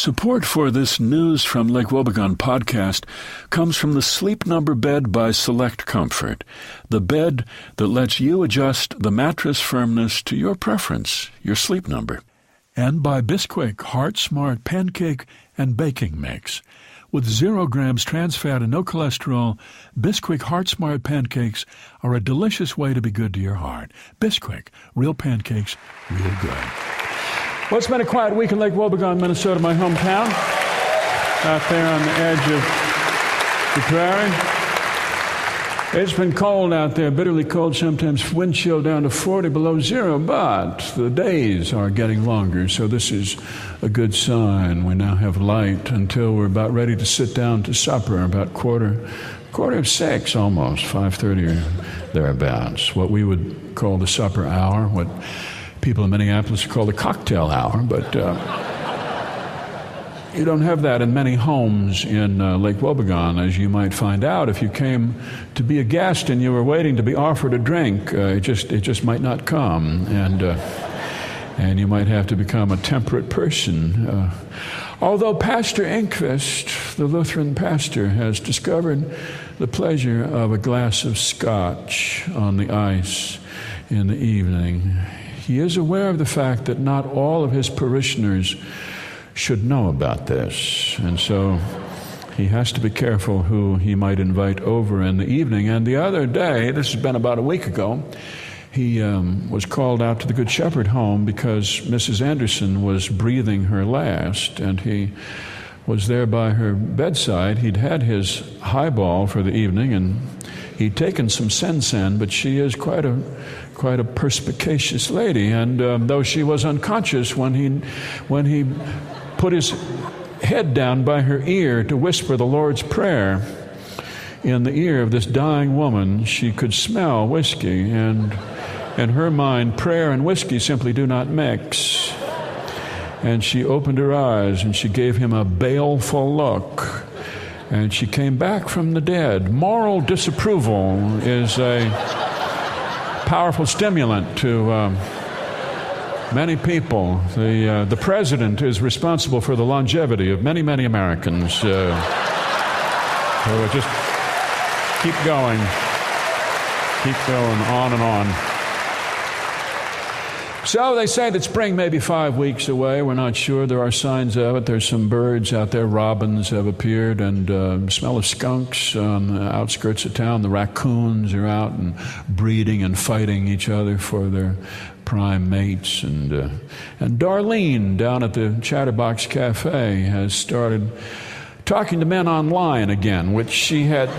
Support for this News from Lake Wobegon podcast comes from the Sleep Number bed by Select Comfort, the bed that lets you adjust the mattress firmness to your preference, your sleep number. And by Bisquick Heart Smart Pancake and Baking Mix. With 0 grams trans fat and no cholesterol, Bisquick Heart Smart Pancakes are a delicious way to be good to your heart. Bisquick, real pancakes, real good. Well, it's been a quiet week in Lake Wobegon, Minnesota, my hometown, out there on the edge of the prairie. It's been cold out there, bitterly cold, sometimes wind chill down to 40 below zero, but the days are getting longer, so this is a good sign. We now have light until we're about ready to sit down to supper, about quarter of 6 almost, 5:30 or thereabouts, what we would call the supper hour, what people in Minneapolis call the cocktail hour, but you don't have that in many homes in Lake Wobegon, as you might find out if you came to be a guest and you were waiting to be offered a drink. It just might not come, and you might have to become a temperate person. Although Pastor Enquist, the Lutheran pastor, has discovered the pleasure of a glass of scotch on the ice in the evening, he is aware of the fact that not all of his parishioners should know about this, and so he has to be careful who he might invite over in the evening. And the other day, this has been about a week ago, he was called out to the Good Shepherd home because Mrs. Anderson was breathing her last, and he was there by her bedside. He'd had his highball for the evening, and he'd taken some sensen, but she is quite a perspicacious lady, and though she was unconscious when he put his head down by her ear to whisper the Lord's Prayer in the ear of this dying woman, she could smell whiskey, and in her mind, prayer and whiskey simply do not mix. And she opened her eyes, and she gave him a baleful look, and she came back from the dead. Moral disapproval is a powerful stimulant to many people. The president is responsible for the longevity of many, many Americans. So just keep going, on and on. So they say that spring may be 5 weeks away. We're not sure. There are signs of it. There's some birds out there. Robins have appeared, and smell of skunks on the outskirts of town. The raccoons are out and breeding and fighting each other for their prime mates. And Darlene down at the Chatterbox Cafe has started talking to men online again, which she had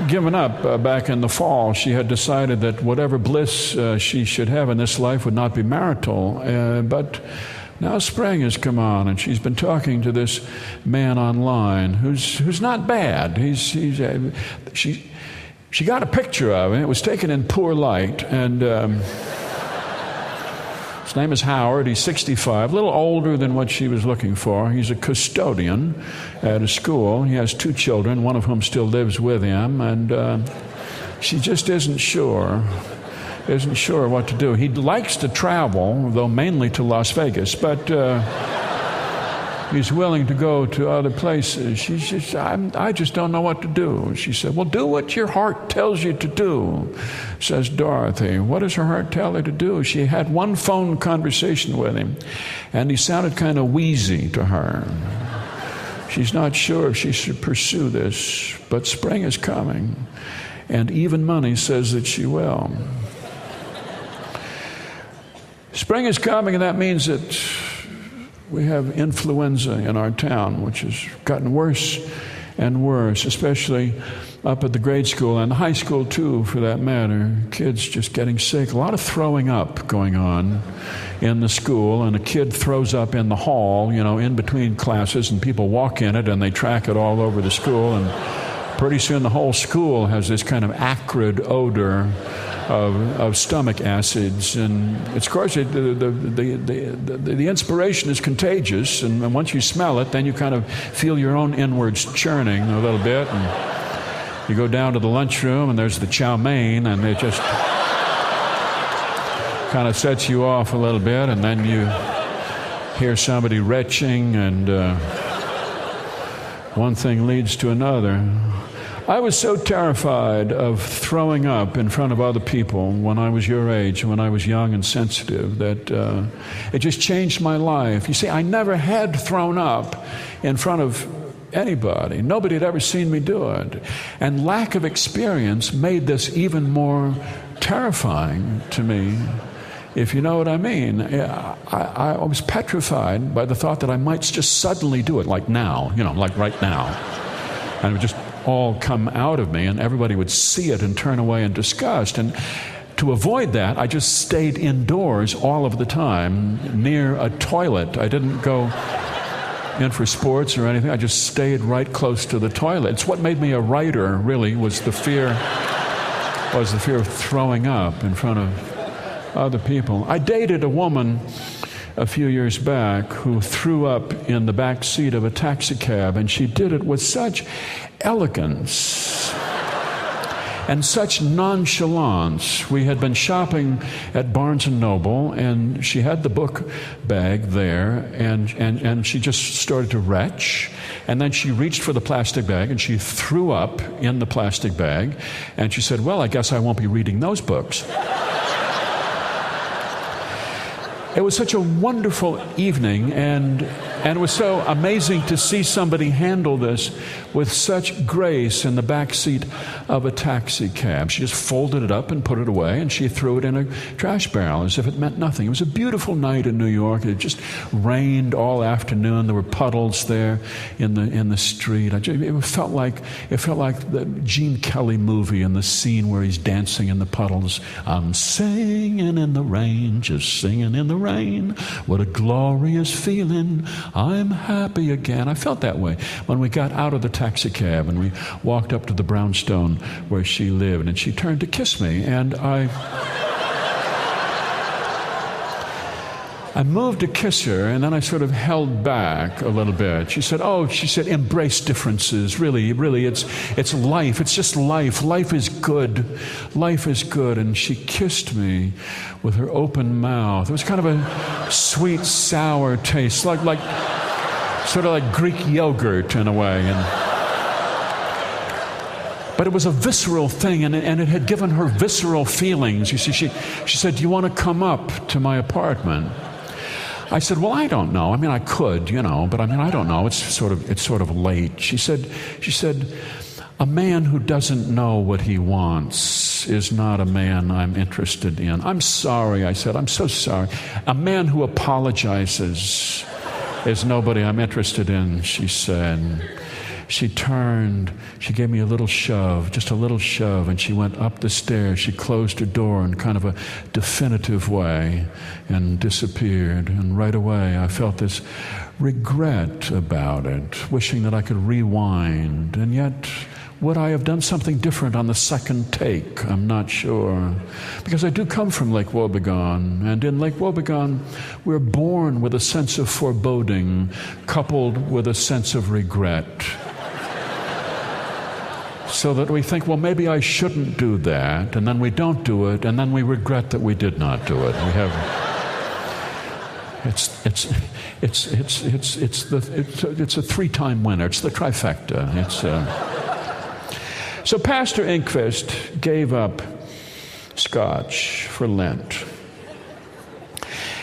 given up back in the fall. She had decided that whatever bliss she should have in this life would not be marital, but now spring has come on, and she's been talking to this man online who's not bad. She got a picture of him. It was taken in poor light, and his name is Howard. He's 65, a little older than what she was looking for. He's a custodian at a school. He has 2 children, one of whom still lives with him, and she just isn't sure what to do. He likes to travel, though mainly to Las Vegas, but he's willing to go to other places. I just don't know what to do. She said, well, do what your heart tells you to do, says Dorothy. What does her heart tell her to do? She had one phone conversation with him, and he sounded kind of wheezy to her. She's not sure if she should pursue this, but spring is coming, and even money says that she will. Spring is coming, and that means that we have influenza in our town, which has gotten worse and worse, especially up at the grade school and high school too, for that matter. Kids just getting sick. A lot of throwing up going on in the school, and a kid throws up in the hall, in between classes, and people walk in it and they track it all over the school, and pretty soon the whole school has this kind of acrid odor of stomach acids, and of course the inspiration is contagious, and once you smell it, then you kind of feel your own inwards churning a little bit, and you go down to the lunchroom, and there's the chow mein, and it just kind of sets you off a little bit, and then you hear somebody retching, and one thing leads to another. I was so terrified of throwing up in front of other people when I was your age, when I was young and sensitive, that it just changed my life. You see, I never had thrown up in front of anybody. Nobody had ever seen me do it. And lack of experience made this even more terrifying to me, if you know what I mean. I was petrified by the thought that I might just suddenly do it, like now, like right now. And it would just all come out of me, and everybody would see it and turn away in disgust. And to avoid that, I just stayed indoors all of the time, near a toilet. I didn't go in for sports or anything. I just stayed right close to the toilet. It's what made me a writer, really, was the fear of throwing up in front of other people. I dated a woman a few years back who threw up in the back seat of a taxi cab, and she did it with such elegance and such nonchalance. We had been shopping at Barnes & Noble, and she had the book bag there, and she just started to retch, and then she reached for the plastic bag, and she threw up in the plastic bag, and she said, "Well, I guess I won't be reading those books." It was such a wonderful evening, and it was so amazing to see somebody handle this with such grace in the back seat of a taxi cab. She just folded it up and put it away, and she threw it in a trash barrel as if it meant nothing. It was a beautiful night in New York. It just rained all afternoon. There were puddles there in the street. It felt like the Gene Kelly movie in the scene where he's dancing in the puddles. I'm singing in the rain, just singing in the rain. What a glorious feeling. I'm happy again. I felt that way when we got out of the taxi cab and we walked up to the brownstone where she lived, and she turned to kiss me, and I moved to kiss her, and then I sort of held back a little bit. She said, embrace differences. Really, it's life. It's just life. Life is good. Life is good. And she kissed me with her open mouth. It was kind of a sweet, sour taste, like sort of like Greek yogurt in a way. But it was a visceral thing, and it had given her visceral feelings. You see, she said, "Do you want to come up to my apartment?" I said, "Well, I don't know. I mean, I could, but I don't know. It's sort of late." She said, "A man who doesn't know what he wants is not a man I'm interested in." "I'm sorry," I said. "I'm so sorry. A man who apologizes is nobody I'm interested in," she said. She turned, she gave me a little shove, just a little shove, and she went up the stairs. She closed her door in kind of a definitive way and disappeared. And right away I felt this regret about it, wishing that I could rewind. And yet, would I have done something different on the second take? I'm not sure. Because I do come from Lake Wobegon, and in Lake Wobegon, we're born with a sense of foreboding, coupled with a sense of regret. So that we think, well, maybe I shouldn't do that, and then we don't do it, and then we regret that we did not do it. We have. It's a three-time winner. It's the trifecta. So Pastor Enquist gave up Scotch for Lent.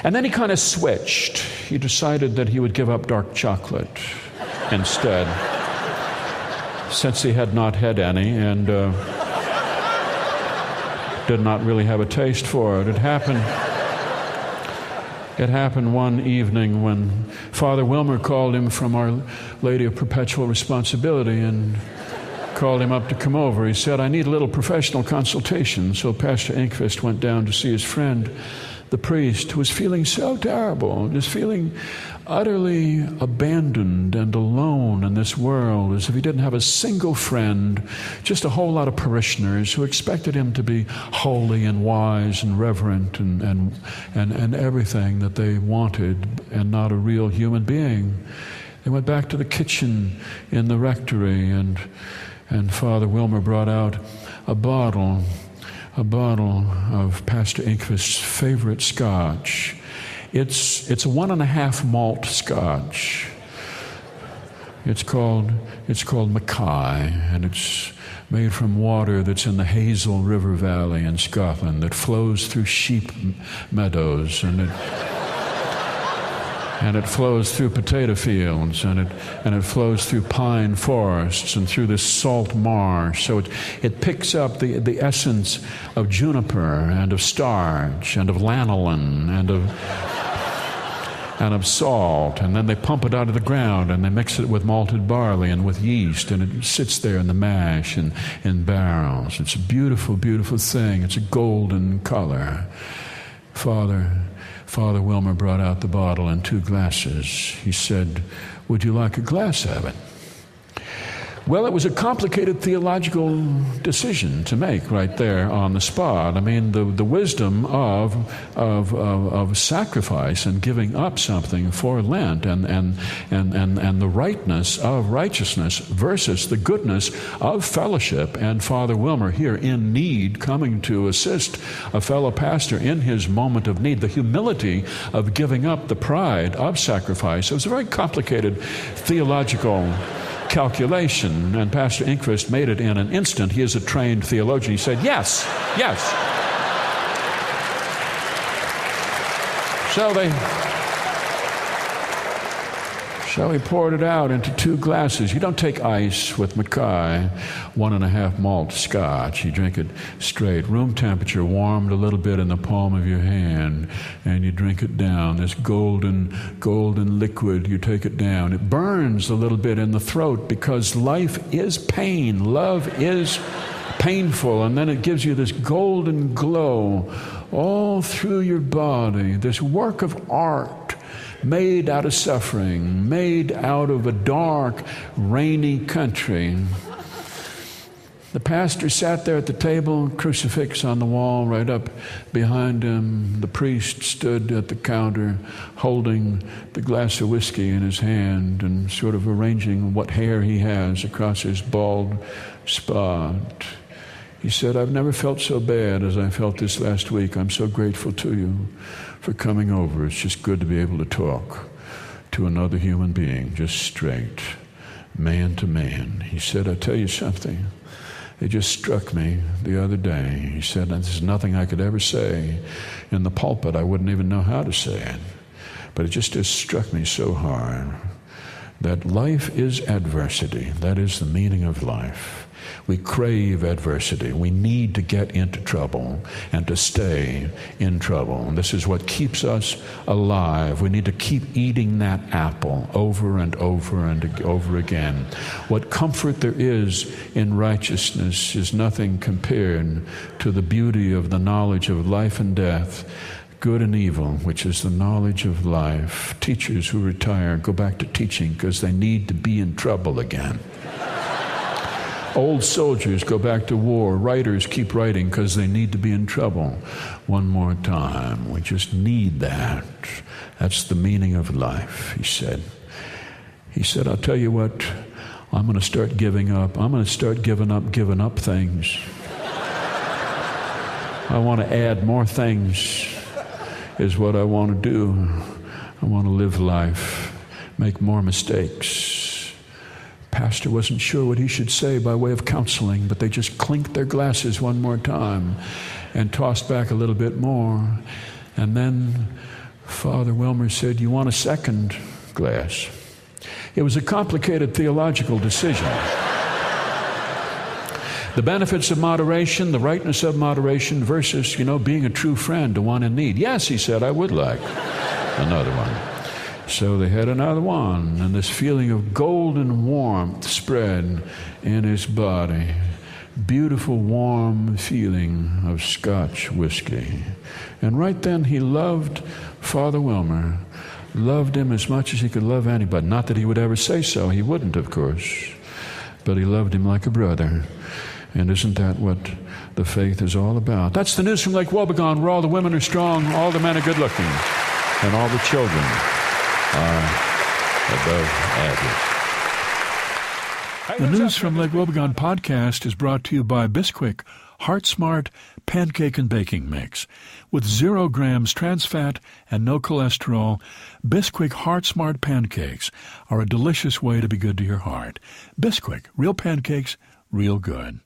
And then he kind of switched. He decided that he would give up dark chocolate instead, since he had not had any and did not really have a taste for it. It happened one evening when Father Wilmer called him from Our Lady of Perpetual Responsibility and called him up to come over. He said, "I need a little professional consultation." So Pastor Enquist went down to see his friend, the priest, who was feeling so terrible, just feeling utterly abandoned and alone in this world, as if he didn't have a single friend, just a whole lot of parishioners who expected him to be holy and wise and reverent and everything that they wanted, and not a real human being. They went back to the kitchen in the rectory, and Father Wilmer brought out a bottle of Pastor Enquist's favorite scotch. It's a 1.5 malt Scotch. It's called Mackay, and it's made from water that's in the Hazel River Valley in Scotland that flows through sheep meadows, and it flows through potato fields, and it flows through pine forests and through this salt marsh. So it picks up the essence of juniper and of starch and of lanolin and of salt, and then they pump it out of the ground and they mix it with malted barley and with yeast, and it sits there in the mash and in barrels. It's a beautiful, beautiful thing. It's a golden color. Father Wilmer brought out the bottle and 2 glasses. He said, "Would you like a glass of it?" Well, it was a complicated theological decision to make right there on the spot. I mean, the wisdom of sacrifice and giving up something for Lent, and the rightness of righteousness versus the goodness of fellowship. And Father Wilmer here in need, coming to assist a fellow pastor in his moment of need. The humility of giving up the pride of sacrifice. It was a very complicated theological calculation, and Pastor Inquist made it in an instant. He is a trained theologian. He said, yes. So he poured it out into 2 glasses. You don't take ice with Mackay 1.5 malt Scotch. You drink it straight, room temperature, warmed a little bit in the palm of your hand, and you drink it down. This golden liquid, you take it down. It burns a little bit in the throat because life is pain. Love is painful, and then it gives you this golden glow all through your body, this work of art made out of suffering, made out of a dark, rainy country. The pastor sat there at the table, crucifix on the wall right up behind him. The priest stood at the counter holding the glass of whiskey in his hand and sort of arranging what hair he has across his bald spot. He said, "I've never felt so bad as I felt this last week. I'm so grateful to you for coming over. It's just good to be able to talk to another human being, just straight, man to man." He said, "I'll tell you something. It just struck me the other day." He said, "There's nothing I could ever say in the pulpit. I wouldn't even know how to say it. But it just has struck me so hard that life is adversity. That is the meaning of life. We crave adversity. We need to get into trouble and to stay in trouble. And this is what keeps us alive. We need to keep eating that apple over and over and over again. What comfort there is in righteousness is nothing compared to the beauty of the knowledge of life and death, good and evil, which is the knowledge of life. Teachers who retire go back to teaching because they need to be in trouble again. Old soldiers go back to war. Writers keep writing because they need to be in trouble one more time. We just need that. That's the meaning of life, he said. He said, "I'll tell you what, I'm going to start giving up. I'm going to start giving up things. I want to add more things is what I want to do. I want to live life, make more mistakes." Pastor wasn't sure what he should say by way of counseling, but they just clinked their glasses one more time and tossed back a little bit more. And then Father Wilmer said, "You want a second glass?" It was a complicated theological decision. The benefits of moderation, the rightness of moderation versus, being a true friend to one in need. "Yes," he said, "I would like another one." So they had another one, and this feeling of golden warmth spread in his body. Beautiful, warm feeling of Scotch whiskey. And right then he loved Father Wilmer, loved him as much as he could love anybody. Not that he would ever say so. He wouldn't, of course. But he loved him like a brother. And isn't that what the faith is all about? That's the news from Lake Wobegon, where all the women are strong, all the men are good looking, and all the children are above average. The News from Lake Wobegon podcast is brought to you by Bisquick, Heart Smart Pancake and Baking Mix. With 0 grams trans fat and no cholesterol, Bisquick Heart Smart pancakes are a delicious way to be good to your heart. Bisquick, real pancakes, real good.